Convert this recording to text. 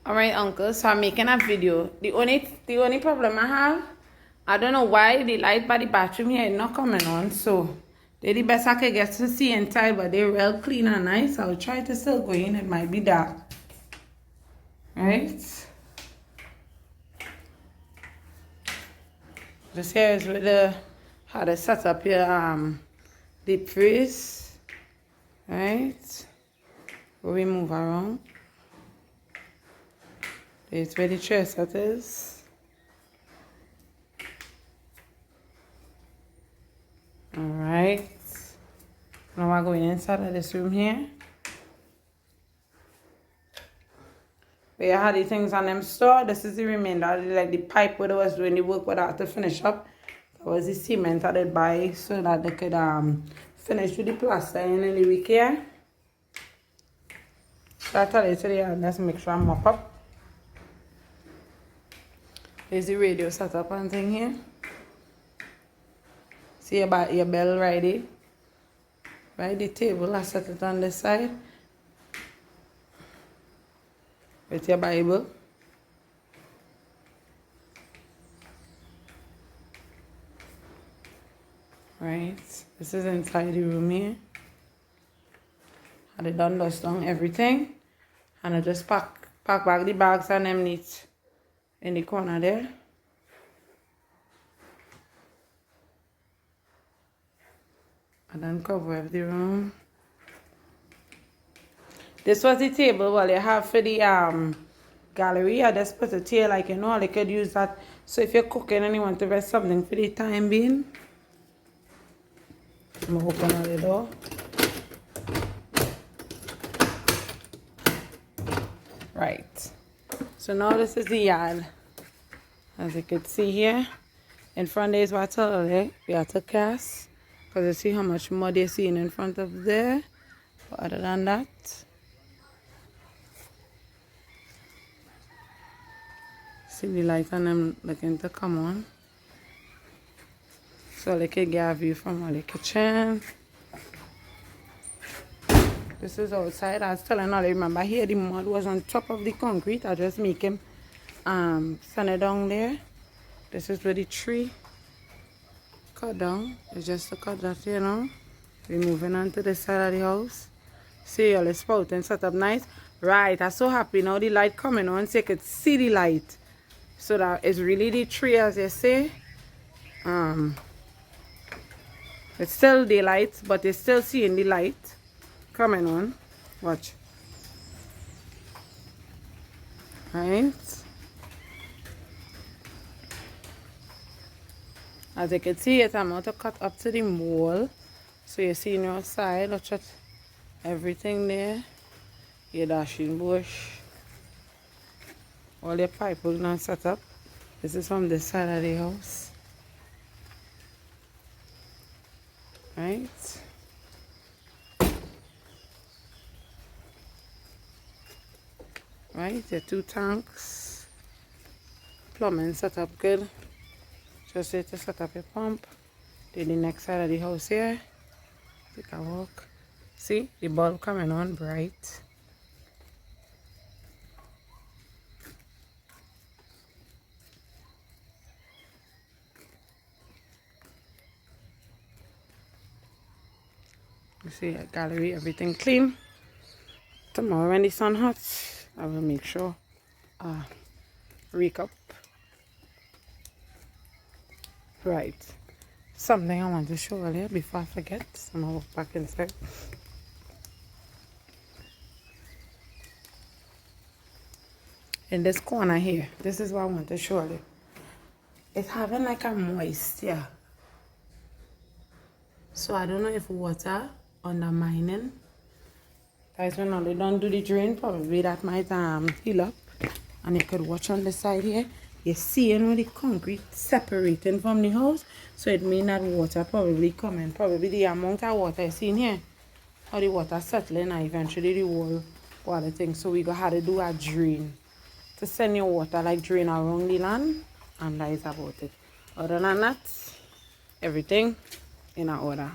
Alright, uncle, so I'm making a video. The only problem I have, I don't know why the light by the bathroom here is not coming on, so they're the best I can get to see inside, but they're real clean and nice. I'll try to still go in, it might be dark. Right? This here is with the how to set up your deep freeze. Right? Where we move around. There's where the tray set is. Alright. Now we're going inside of this room here. Where you had the things on them store. This is the remainder. Like the pipe where they was doing the work where they had to finish up. That was the cement that they buy so that they could finish with the plaster in the week here. So I tell you today, let's make sure I mop up. There's the radio setup and thing here. See about your bell ready. Right, the table, I set it on this side. With your Bible. Right, this is inside the room here. I done dust down everything. And I just pack back the bags and them neat in the corner there. I done cover up the room. This was the table what you have for the gallery. I just put it here like you know, they could use that. So if you're cooking and you want to rest something for the time being. I'm gonna open the door. Right. So now this is the yard. As you can see here. In front there is water there. We have to cast. Because you see how much mud you're seeing in front of there. But other than that. See the light on them looking to come on. So they can get a view from the kitchen. This is outside. I was telling all, remember here the mud was on top of the concrete. I just make him sand it down there. This is where the tree cut down. It's just to cut that, you know. We're moving on to the side of the house. See all the spouting set up nice. Right, I'm so happy now the light coming on so you could see the light. So that it's really the tree as you say. It's still daylight, but you're still seeing the light coming on. Watch. Right. As you can see it, I'm going to cut up to the wall. So you see on your side, watch it. Everything there. Your dashing bush. All your pipe will not set up. This is from this side of the house. Right. Right, your 2 tanks. Plumbing set up good. Just here to set up your pump. Then the next side of the house here. Take a walk. See the bulb coming on bright. You see a gallery, everything clean. Tomorrow when the sun hot, I will make sure rake up. Right. Something I want to show earlier before I forget. I'm gonna walk back inside. In this corner here, this is what I want to show you. It's having like a moisture. So I don't know if water undermining. Guys, when they don't do the drain, probably that might heal up. And you could watch on the side here. You see, you know, the concrete separating from the house. So it means that water probably coming. Probably the amount of water you see in here. Or the water settling and eventually the wall water thing. So we gonna have to do a drain. To send your water like drain around the land. And that is about it. Other than that, everything in order.